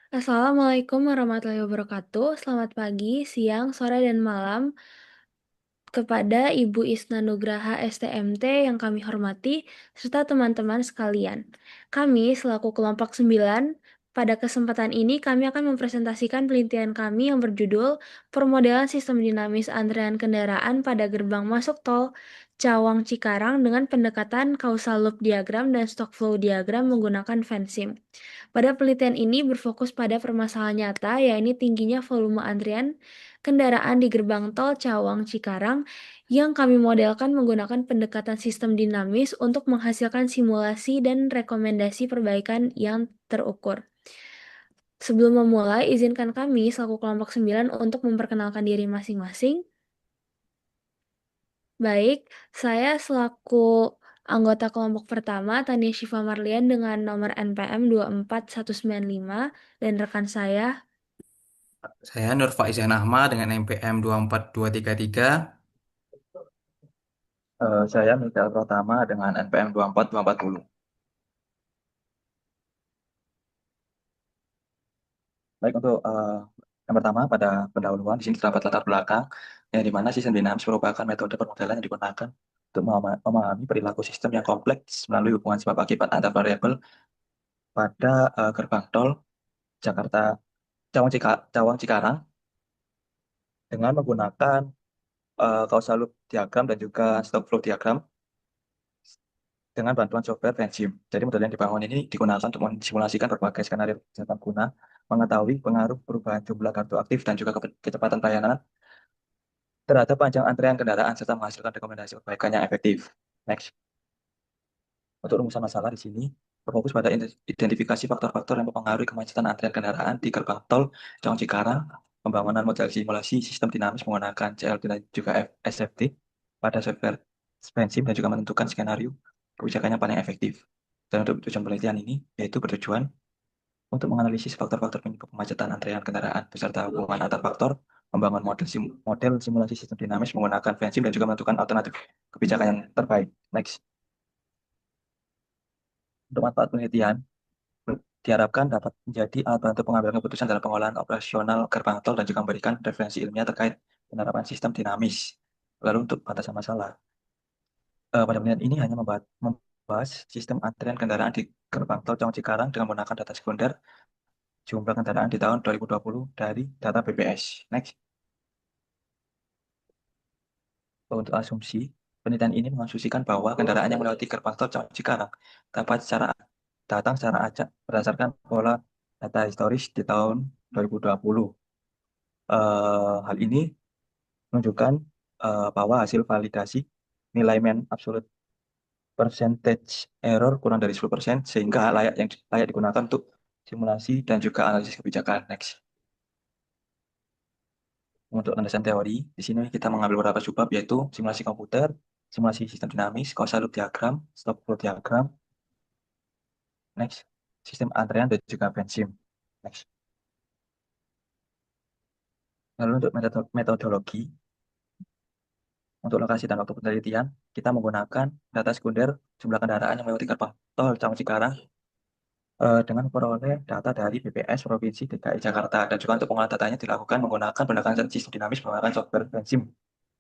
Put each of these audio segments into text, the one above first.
Assalamualaikum warahmatullahi wabarakatuh. Selamat pagi, siang, sore, dan malam kepada Ibu Isna Nugraha STMT yang kami hormati, serta teman-teman sekalian. Kami selaku kelompok 9, pada kesempatan ini kami akan mempresentasikan penelitian kami yang berjudul Permodelan Sistem Dinamis Antrean Kendaraan pada Gerbang Masuk Tol Cawang Cikarang dengan pendekatan causal loop diagram dan stock flow diagram menggunakan Vensim. Pada penelitian ini berfokus pada permasalahan nyata, yaitu tingginya volume antrian kendaraan di gerbang tol Cawang Cikarang yang kami modelkan menggunakan pendekatan sistem dinamis untuk menghasilkan simulasi dan rekomendasi perbaikan yang terukur. Sebelum memulai, izinkan kami selaku kelompok 9 untuk memperkenalkan diri masing-masing. Baik, saya selaku anggota kelompok pertama, Tania Syifa Marlian dengan nomor NPM 24195, dan rekan saya. Saya Nur Faizan Ahmad dengan NPM 24233. Saya Mikael Pratama dengan NPM 24240. Baik, untuk yang pertama pada pendahuluan di sini terdapat latar belakang yang di mana sistem dinamis merupakan metode permodelan yang digunakan untuk memahami perilaku sistem yang kompleks melalui hubungan sebab akibat antar variabel pada gerbang tol Jakarta Cawang Cikarang dengan menggunakan causal loop diagram dan juga stock flow diagram dengan bantuan software Vensim. Jadi model yang dibangun ini digunakan untuk mensimulasikan berbagai skenario kebijakan guna mengetahui pengaruh perubahan jumlah kartu aktif dan juga kecepatan pelayanan terhadap panjang antrean kendaraan serta menghasilkan rekomendasi perbaikan yang efektif. Next. Untuk rumusan masalah di sini berfokus pada identifikasi faktor-faktor yang mempengaruhi kemacetan antrean kendaraan di gerbang tol Cawang Cikarang, pembangunan model simulasi sistem dinamis menggunakan CLD dan juga SFD pada software Vensim dan juga menentukan skenario kebijakan yang paling efektif. Dan untuk tujuan penelitian ini yaitu bertujuan untuk menganalisis faktor-faktor penyebab kemacetan antrean kendaraan beserta hubungan antar faktor, membangun model simulasi sistem dinamis menggunakan Vensim dan juga menentukan alternatif kebijakan yang terbaik. Next. Untuk manfaat penelitian, diharapkan dapat menjadi alat bantu pengambilan keputusan dalam pengolahan operasional gerbang tol dan juga memberikan referensi ilmiah terkait penerapan sistem dinamis. Lalu untuk batasan masalah, pada penelitian ini hanya membahas sistem antrian kendaraan di gerbang tol Cawang Cikarang dengan menggunakan data sekunder jumlah kendaraan di tahun 2020 dari data BPS. Next. Untuk asumsi, penelitian ini mengasumsikan bahwa kendaraan yang melewati gerbang tol Cikarang dapat datang secara acak berdasarkan pola data historis di tahun 2020. Hal ini menunjukkan bahwa hasil validasi nilai mean absolute percentage error kurang dari 10% sehingga layak digunakan untuk simulasi dan juga analisis kebijakan. Next. Untuk landasan teori, di sini kita mengambil beberapa subbab yaitu simulasi komputer, simulasi sistem dinamis, causal loop diagram, stock flow diagram, next, sistem antrean dan juga bensim. Next. Lalu untuk metodologi, untuk lokasi dan waktu penelitian, kita menggunakan data sekunder jumlah kendaraan yang melewati gerbang tol Cawang Cikarang dengan memperoleh data dari BPS Provinsi DKI Jakarta dan juga untuk pengolahan datanya dilakukan menggunakan pendekatan sistem dinamis menggunakan software bensim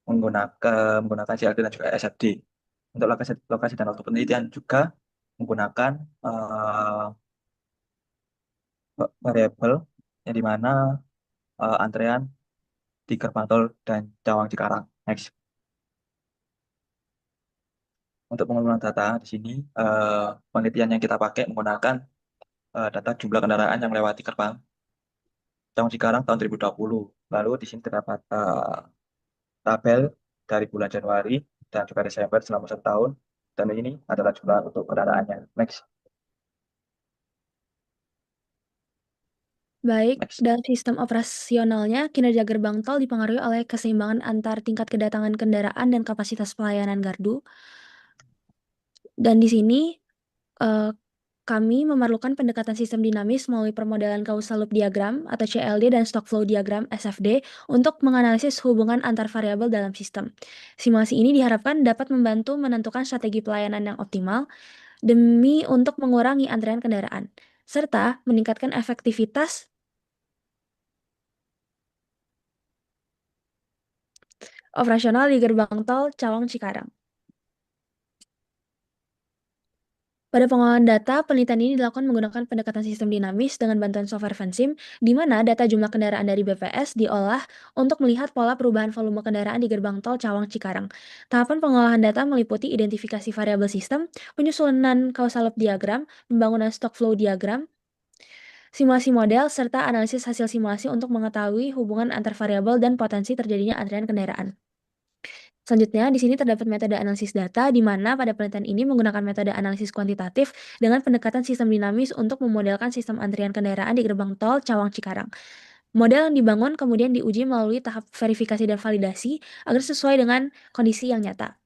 menggunakan CLD dan juga SFD. Untuk lokasi dan waktu penelitian juga menggunakan variabel yang di mana antrean di gerbang tol dan Cawang Cikarang. Next. Untuk pengumpulan data di sini penelitian yang kita pakai menggunakan data jumlah kendaraan yang melewati gerbang Cawang Cikarang tahun 2020. Lalu di sini terdapat tabel dari bulan Januari dan juga Desember selama 1 tahun. Dan ini adalah jumlah untuk kendaraannya. Next. Baik, Next. dalam sistem operasionalnya, kinerja gerbang tol dipengaruhi oleh keseimbangan antar tingkat kedatangan kendaraan dan kapasitas pelayanan gardu. Dan di sini, eh, kami memerlukan pendekatan sistem dinamis melalui permodalan causal loop diagram atau CLD dan stock flow diagram SFD untuk menganalisis hubungan antar variabel dalam sistem. Simulasi ini diharapkan dapat membantu menentukan strategi pelayanan yang optimal demi untuk mengurangi antrean kendaraan, serta meningkatkan efektivitas operasional di gerbang tol Cawang Cikarang. Pada pengolahan data, penelitian ini dilakukan menggunakan pendekatan sistem dinamis dengan bantuan software Vensim, di mana data jumlah kendaraan dari BPS diolah untuk melihat pola perubahan volume kendaraan di gerbang tol Cawang Cikarang. Tahapan pengolahan data meliputi identifikasi variabel sistem, penyusunan causal loop diagram, pembangunan stock flow diagram, simulasi model, serta analisis hasil simulasi untuk mengetahui hubungan antar variabel dan potensi terjadinya antrian kendaraan. Selanjutnya, di sini terdapat metode analisis data, di mana pada penelitian ini menggunakan metode analisis kuantitatif dengan pendekatan sistem dinamis untuk memodelkan sistem antrian kendaraan di gerbang tol Cawang Cikarang. Model yang dibangun kemudian diuji melalui tahap verifikasi dan validasi agar sesuai dengan kondisi yang nyata.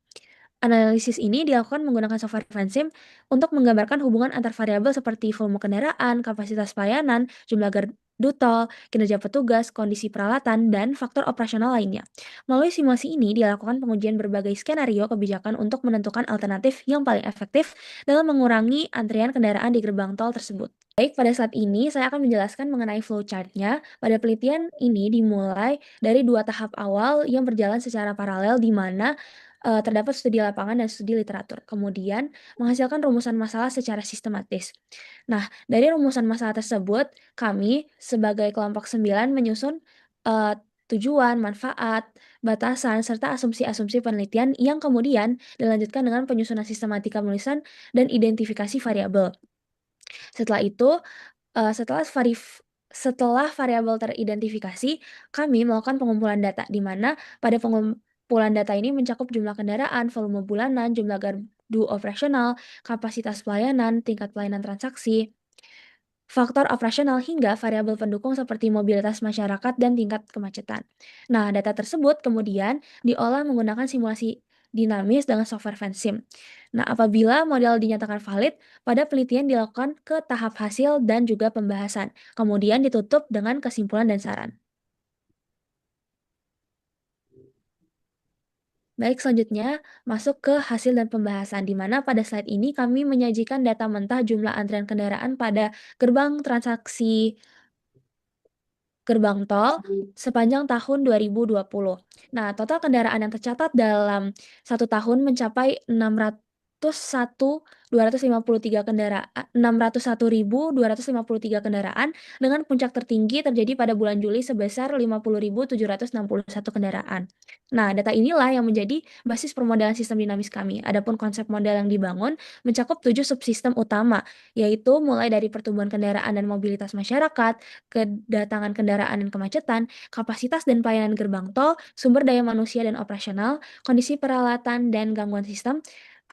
Analisis ini dilakukan menggunakan software Vensim untuk menggambarkan hubungan antar variabel seperti volume kendaraan, kapasitas pelayanan, jumlah gardu tol, kinerja petugas, kondisi peralatan, dan faktor operasional lainnya. Melalui simulasi ini dilakukan pengujian berbagai skenario kebijakan untuk menentukan alternatif yang paling efektif dalam mengurangi antrian kendaraan di gerbang tol tersebut. Baik, pada saat ini saya akan menjelaskan mengenai flowchart-nya. Pada penelitian ini dimulai dari dua tahap awal yang berjalan secara paralel, di mana terdapat studi lapangan dan studi literatur. Kemudian, menghasilkan rumusan masalah secara sistematis. Nah, dari rumusan masalah tersebut, kami sebagai kelompok 9 menyusun eh, tujuan, manfaat, batasan, serta asumsi-asumsi penelitian yang kemudian dilanjutkan dengan penyusunan sistematika penulisan dan identifikasi variabel. Setelah itu, setelah variabel teridentifikasi, kami melakukan pengumpulan data, di mana pada pengumpulan data ini mencakup jumlah kendaraan, volume bulanan, jumlah gardu operasional, kapasitas pelayanan, tingkat pelayanan transaksi, faktor operasional hingga variabel pendukung seperti mobilitas masyarakat dan tingkat kemacetan. Nah, data tersebut kemudian diolah menggunakan simulasi dinamis dengan software Vensim. Nah, apabila model dinyatakan valid, pada penelitian dilakukan ke tahap hasil dan juga pembahasan, kemudian ditutup dengan kesimpulan dan saran. Baik, selanjutnya masuk ke hasil dan pembahasan, di mana pada slide ini kami menyajikan data mentah jumlah antrian kendaraan pada gerbang transaksi gerbang tol sepanjang tahun 2020. Nah, total kendaraan yang tercatat dalam satu tahun mencapai 601.253 kendaraan, 601.253 kendaraan, dengan puncak tertinggi terjadi pada bulan Juli sebesar 50.761 kendaraan. Nah, data inilah yang menjadi basis permodalan sistem dinamis kami. Adapun konsep model yang dibangun mencakup 7 subsistem utama, yaitu mulai dari pertumbuhan kendaraan dan mobilitas masyarakat, kedatangan kendaraan dan kemacetan, kapasitas dan pelayanan gerbang tol, sumber daya manusia dan operasional, kondisi peralatan dan gangguan sistem,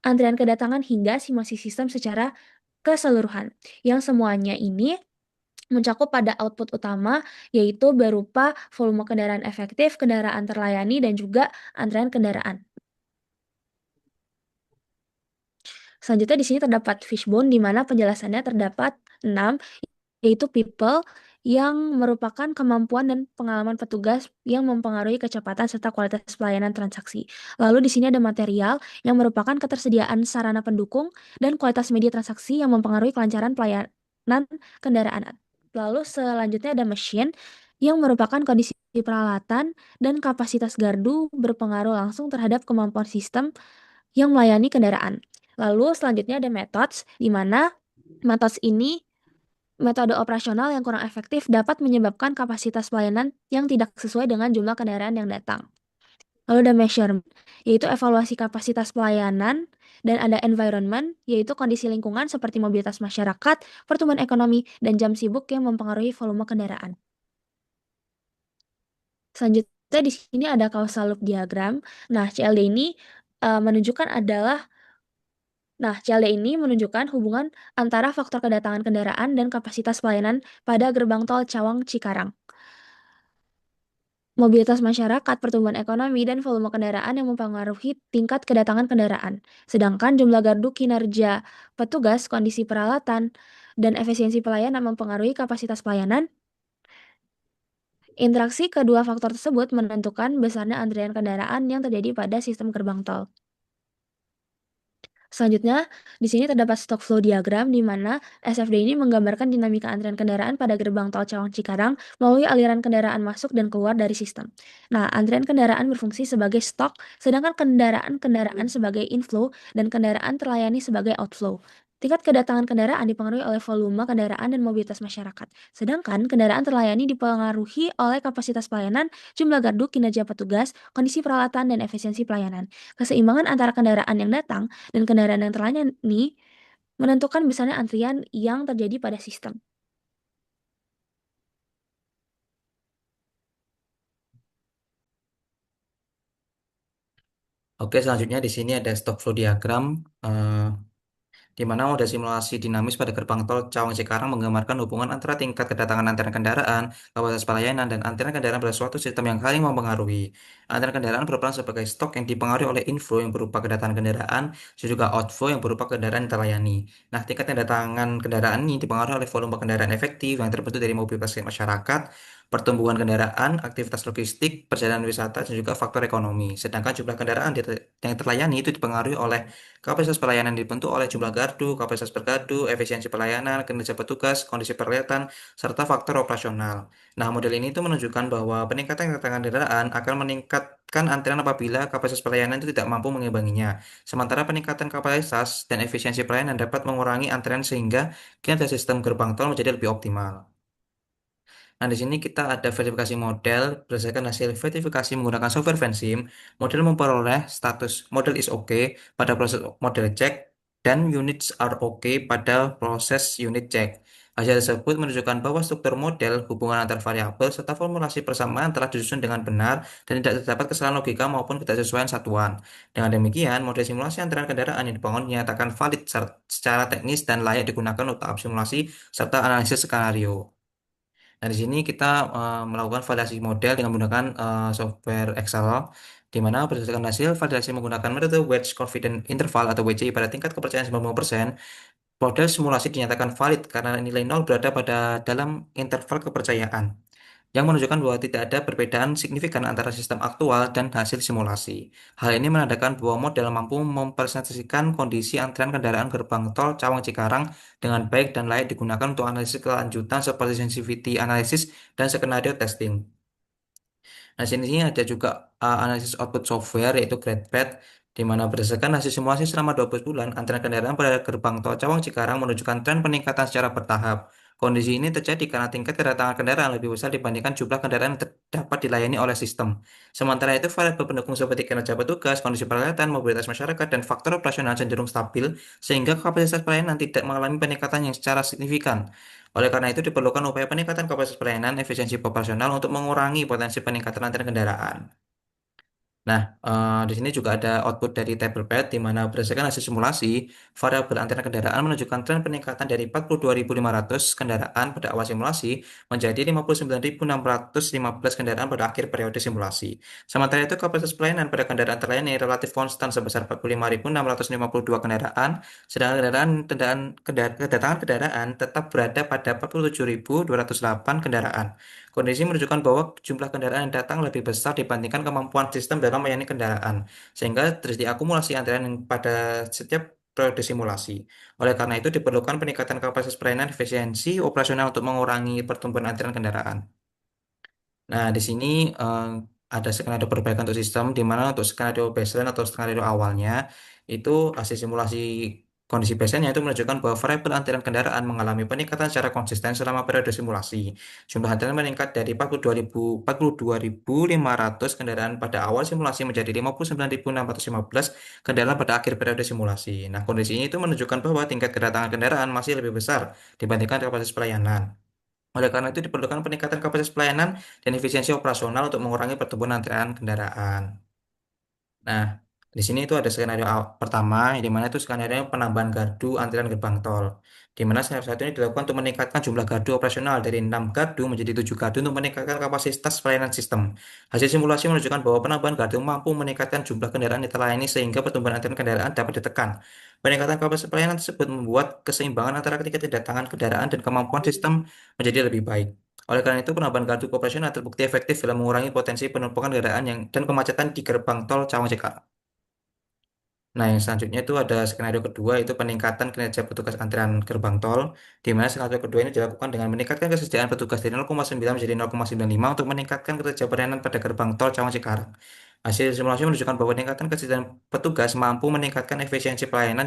antrian kedatangan hingga simulasi sistem secara keseluruhan. Yang semuanya ini mencakup pada output utama, yaitu berupa volume kendaraan efektif, kendaraan terlayani, dan juga antrian kendaraan. Selanjutnya di sini terdapat fishbone, di mana penjelasannya terdapat 6, yaitu people, yang merupakan kemampuan dan pengalaman petugas yang mempengaruhi kecepatan serta kualitas pelayanan transaksi. Lalu di sini ada material, yang merupakan ketersediaan sarana pendukung dan kualitas media transaksi yang mempengaruhi kelancaran pelayanan kendaraan. Lalu selanjutnya ada machine, yang merupakan kondisi peralatan dan kapasitas gardu berpengaruh langsung terhadap kemampuan sistem yang melayani kendaraan. Lalu selanjutnya ada methods, di mana methods ini metode operasional yang kurang efektif dapat menyebabkan kapasitas pelayanan yang tidak sesuai dengan jumlah kendaraan yang datang. Lalu ada measurement, yaitu evaluasi kapasitas pelayanan, dan ada environment, yaitu kondisi lingkungan seperti mobilitas masyarakat, pertumbuhan ekonomi, dan jam sibuk yang mempengaruhi volume kendaraan. Selanjutnya di sini ada causal loop diagram. Nah, CLD ini menunjukkan adalah Nah, CLD ini menunjukkan hubungan antara faktor kedatangan kendaraan dan kapasitas pelayanan pada gerbang tol Cawang Cikarang. Mobilitas masyarakat, pertumbuhan ekonomi, dan volume kendaraan yang mempengaruhi tingkat kedatangan kendaraan. Sedangkan jumlah gardu, kinerja petugas, kondisi peralatan, dan efisiensi pelayanan mempengaruhi kapasitas pelayanan. Interaksi kedua faktor tersebut menentukan besarnya antrian kendaraan yang terjadi pada sistem gerbang tol. Selanjutnya, di sini terdapat stock flow diagram di mana SFD ini menggambarkan dinamika antrian kendaraan pada gerbang tol Cawang Cikarang melalui aliran kendaraan masuk dan keluar dari sistem. Nah, antrian kendaraan berfungsi sebagai stok, sedangkan kendaraan-kendaraan sebagai inflow dan kendaraan terlayani sebagai outflow. Tingkat kedatangan kendaraan dipengaruhi oleh volume kendaraan dan mobilitas masyarakat. Sedangkan kendaraan terlayani dipengaruhi oleh kapasitas pelayanan, jumlah gardu, kinerja petugas, kondisi peralatan, dan efisiensi pelayanan. Keseimbangan antara kendaraan yang datang dan kendaraan yang terlayani menentukan besarnya antrian yang terjadi pada sistem. Oke, selanjutnya di sini ada stock flow diagram. eh, di mana moda simulasi dinamis pada gerbang tol Cawang Cikarang menggambarkan hubungan antara tingkat kedatangan antrian kendaraan, kapasitas pelayanan, dan antrian kendaraan pada suatu sistem yang saling mempengaruhi. Antrian kendaraan berperan sebagai stok yang dipengaruhi oleh inflow yang berupa kedatangan kendaraan, dan juga outflow yang berupa kendaraan yang terlayani. Nah, tingkat kedatangan kendaraan ini dipengaruhi oleh volume kendaraan efektif yang terbentuk dari mobilitas masyarakat, pertumbuhan kendaraan, aktivitas logistik, perjalanan wisata, dan juga faktor ekonomi. Sedangkan jumlah kendaraan yang terlayani itu dipengaruhi oleh kapasitas pelayanan dibentuk oleh jumlah gardu, kapasitas per gardu, efisiensi pelayanan, kinerja petugas, kondisi peralatan, serta faktor operasional. Nah, model ini itu menunjukkan bahwa peningkatan kedatangan kendaraan akan meningkatkan antrian apabila kapasitas pelayanan itu tidak mampu mengimbanginya. Sementara peningkatan kapasitas dan efisiensi pelayanan dapat mengurangi antrian sehingga kinerja sistem gerbang tol menjadi lebih optimal. Nah, di sini kita ada verifikasi model. Berdasarkan hasil verifikasi menggunakan software Vensim, model memperoleh status model is okay pada proses model check dan units are okay pada proses unit check. Hasil tersebut menunjukkan bahwa struktur model, hubungan antar variabel, serta formulasi persamaan telah disusun dengan benar dan tidak terdapat kesalahan logika maupun ketidaksesuaian satuan. Dengan demikian, model simulasi antara kendaraan yang dibangun dinyatakan valid secara teknis dan layak digunakan untuk tahap simulasi serta analisis skenario. Nah, di sini kita melakukan validasi model dengan menggunakan software Excel, di mana berdasarkan hasil validasi menggunakan metode Wedge Confidence Interval atau WCI pada tingkat kepercayaan 90%, model simulasi dinyatakan valid karena nilai nol berada pada dalam interval kepercayaan yang menunjukkan bahwa tidak ada perbedaan signifikan antara sistem aktual dan hasil simulasi. Hal ini menandakan bahwa model mampu mempresentasikan kondisi antrian kendaraan gerbang tol Cawang Cikarang dengan baik dan layak digunakan untuk analisis kelanjutan seperti sensitivity analysis dan skenario testing. Nah, sini ada juga analisis output software yaitu GradePad di mana berdasarkan hasil simulasi selama 12 bulan, antrean kendaraan pada gerbang tol Cawang Cikarang menunjukkan tren peningkatan secara bertahap. Kondisi ini terjadi karena tingkat kedatangan kendaraan lebih besar dibandingkan jumlah kendaraan yang dapat dilayani oleh sistem. Sementara itu, variabel pendukung seperti kinerja petugas, kondisi peralatan, mobilitas masyarakat, dan faktor operasional cenderung stabil, sehingga kapasitas pelayanan tidak mengalami peningkatan yang secara signifikan. Oleh karena itu, diperlukan upaya peningkatan kapasitas pelayanan, efisiensi operasional untuk mengurangi potensi peningkatan antrian kendaraan. Nah, di sini juga ada output dari tabel pad, di mana berdasarkan hasil simulasi, variabel antrean kendaraan menunjukkan tren peningkatan dari 42.500 kendaraan pada awal simulasi menjadi 59.615 kendaraan pada akhir periode simulasi. Sementara itu, kapasitas pelayanan pada kendaraan terlayani relatif konstan sebesar 45.652 kendaraan, sedangkan kedatangan kendaraan tetap berada pada 47.208 kendaraan. Kondisi menunjukkan bahwa jumlah kendaraan yang datang lebih besar dibandingkan kemampuan sistem dalam melayani kendaraan, sehingga terjadi akumulasi antrian pada setiap periode simulasi. Oleh karena itu, diperlukan peningkatan kapasitas pelayanan efisiensi operasional untuk mengurangi pertumbuhan antrian kendaraan. Nah, di sini eh, ada skenario perbaikan untuk sistem, di mana untuk skenario baseline atau skenario awalnya, itu hasil simulasi kondisi baseline itu menunjukkan bahwa variabel antrian kendaraan mengalami peningkatan secara konsisten selama periode simulasi. Jumlah antrian meningkat dari 42.500 kendaraan pada awal simulasi menjadi 59.615 kendaraan pada akhir periode simulasi. Nah, kondisi ini itu menunjukkan bahwa tingkat kedatangan kendaraan masih lebih besar dibandingkan kapasitas pelayanan. Oleh karena itu diperlukan peningkatan kapasitas pelayanan dan efisiensi operasional untuk mengurangi pertumbuhan antrean kendaraan. Nah, di sini itu ada skenario pertama, yang di mana itu skenario penambahan gardu antrian gerbang tol. Di mana skenario satu ini dilakukan untuk meningkatkan jumlah gardu operasional dari 6 gardu menjadi 7 gardu untuk meningkatkan kapasitas pelayanan sistem. Hasil simulasi menunjukkan bahwa penambahan gardu mampu meningkatkan jumlah kendaraan yang terlayani sehingga pertumbuhan antrian kendaraan dapat ditekan. Peningkatan kapasitas pelayanan tersebut membuat keseimbangan antara ketika kedatangan kendaraan dan kemampuan sistem menjadi lebih baik. Oleh karena itu, penambahan gardu operasional terbukti efektif dalam mengurangi potensi penumpukan kendaraan dan kemacetan di gerbang tol Cawang Cikarang. Nah, yang selanjutnya itu ada skenario kedua, itu peningkatan kinerja petugas antrian gerbang tol, di mana skenario kedua ini dilakukan dengan meningkatkan kesejahteraan petugas dari 0,9 menjadi 0,95 untuk meningkatkan kinerja pelayanan pada gerbang tol Cawang Cikarang. Hasil simulasi menunjukkan bahwa peningkatan kesejahteraan petugas mampu meningkatkan efisiensi pelayanan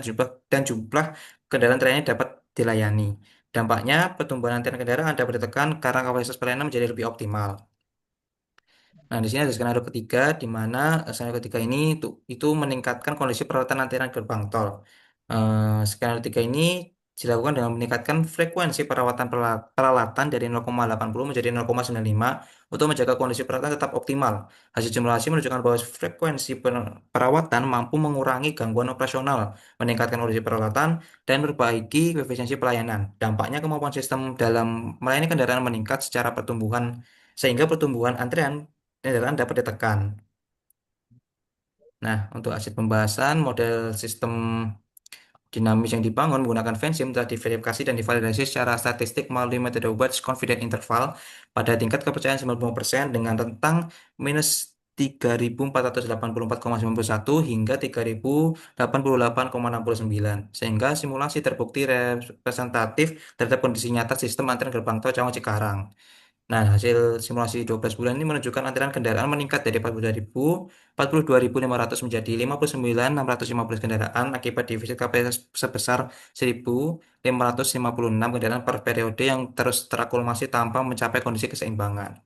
dan jumlah kendaraan trainnya dapat dilayani. Dampaknya, pertumbuhan antrian kendaraan dapat ditekan karena kapasitas pelayanan menjadi lebih optimal. Nah, di sini ada skenario ketiga, di mana skenario ketiga ini itu meningkatkan kondisi perawatan antrian gerbang tol. Skenario ketiga ini dilakukan dengan meningkatkan frekuensi perawatan peralatan dari 0,80 menjadi 0,95 untuk menjaga kondisi peralatan tetap optimal. Hasil simulasi menunjukkan bahwa frekuensi perawatan mampu mengurangi gangguan operasional, meningkatkan kondisi peralatan, dan memperbaiki efisiensi pelayanan. Dampaknya kemampuan sistem dalam melayani kendaraan meningkat sehingga pertumbuhan antrian kendaraan dapat ditekan. Nah, untuk hasil pembahasan model sistem dinamis yang dibangun menggunakan Vensim telah diverifikasi dan divalidasi secara statistik melalui metode Wedge Confidence Interval pada tingkat kepercayaan 90% dengan rentang minus 3.484,91 hingga 3.088,69 sehingga simulasi terbukti representatif terhadap kondisi nyata sistem antrian gerbang tol Cawang Cikarang. Nah, hasil simulasi 12 bulan ini menunjukkan antrian kendaraan meningkat dari 42.500 menjadi 59.615 kendaraan akibat defisit kapasitas sebesar 1.556 kendaraan per periode yang terus terakumulasi tanpa mencapai kondisi keseimbangan.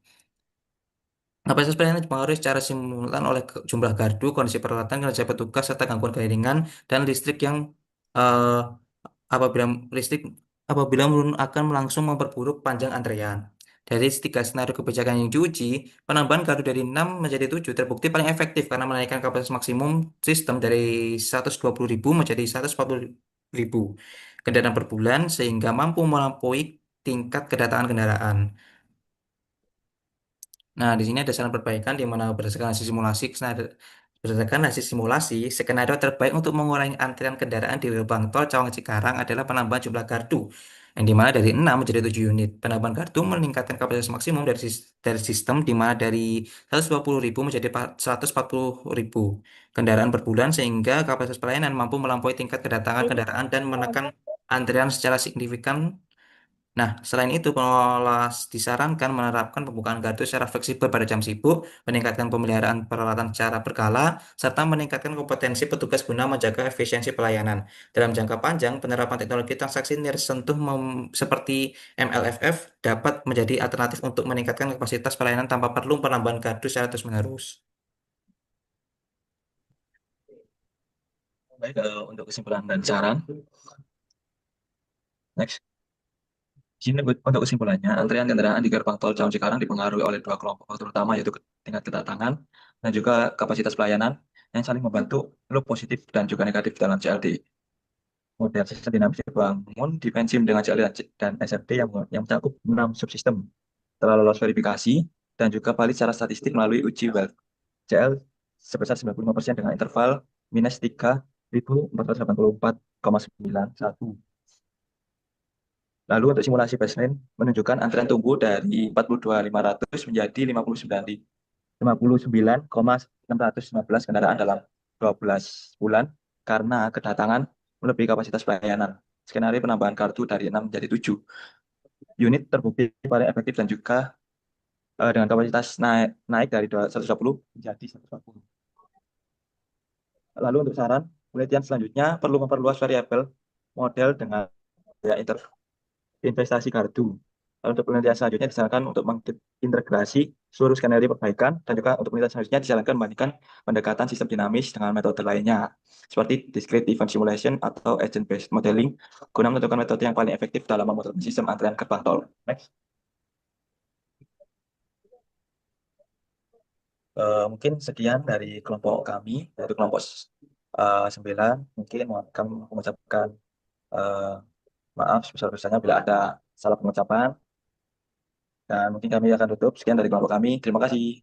Kapasitas pelayanan dipengaruhi secara simulan oleh jumlah gardu, kondisi peralatan, kinerja petugas, serta gangguan jaringan dan listrik yang eh, apabila listrik apabila menurun akan langsung memperburuk panjang antrean. Dari tiga skenario kebijakan yang diuji, penambahan gardu dari 6 menjadi 7 terbukti paling efektif karena menaikkan kapasitas maksimum sistem dari 120.000 menjadi 140.000 kendaraan per bulan sehingga mampu melampaui tingkat kedatangan kendaraan. Nah, di sini ada saran perbaikan di mana berdasarkan hasil simulasi, skenario terbaik untuk mengurangi antrian kendaraan di gerbang tol Cawang Cikarang adalah penambahan jumlah gardu, yang di mana dari 6 menjadi 7 unit. Penambahan gardu meningkatkan kapasitas maksimum dari sistem, di mana dari 120.000 menjadi 140.000 kendaraan per bulan, sehingga kapasitas pelayanan mampu melampaui tingkat kedatangan kendaraan dan menekan antrian secara signifikan. Nah, selain itu, pengelola disarankan menerapkan pembukaan gardu secara fleksibel pada jam sibuk, meningkatkan pemeliharaan peralatan secara berkala, serta meningkatkan kompetensi petugas guna menjaga efisiensi pelayanan. Dalam jangka panjang, penerapan teknologi transaksi nirsentuh seperti MLFF dapat menjadi alternatif untuk meningkatkan kapasitas pelayanan tanpa perlu penambahan gardu secara terus-menerus. Baik, untuk kesimpulan dan saran. Next. Di sini untuk kesimpulannya, antrian kendaraan di gerbang tol Cawang Cikarang dipengaruhi oleh dua kelompok faktor utama, yaitu tingkat kedatangan dan juga kapasitas pelayanan yang saling membantu loop positif dan juga negatif dalam CLD. Model sistem dinamis dibangun di Vensim dengan CLD dan SFD yang mencakup 6 subsistem. Telah lolos verifikasi dan juga valid secara statistik melalui uji well. CL sebesar 95% dengan interval minus 3.484,91. Lalu untuk simulasi baseline menunjukkan antrian tumbuh dari 42.500 menjadi 59,615 kendaraan dalam 12 bulan karena kedatangan melebihi kapasitas pelayanan. Skenario penambahan kartu dari 6 menjadi 7 unit terbukti paling efektif dan juga dengan kapasitas naik dari 120 menjadi 140. Lalu untuk saran, penelitian selanjutnya perlu memperluas variabel model dengan daya investasi kartu. Lalu untuk penelitian selanjutnya disarankan untuk mengintegrasi seluruh skenario perbaikan dan juga untuk penelitian selanjutnya disarankan membandingkan pendekatan sistem dinamis dengan metode lainnya seperti discrete event simulation atau agent based modeling guna menentukan metode yang paling efektif dalam memodelkan sistem antrian gerbang tol. Next. Mungkin sekian dari kelompok kami, yaitu kelompok 9. Mungkin kami mengucapkan eh, maaf sebesar-besarnya bila ada salah pengucapan. Dan mungkin kami akan tutup. Sekian dari kelompok kami. Terima kasih.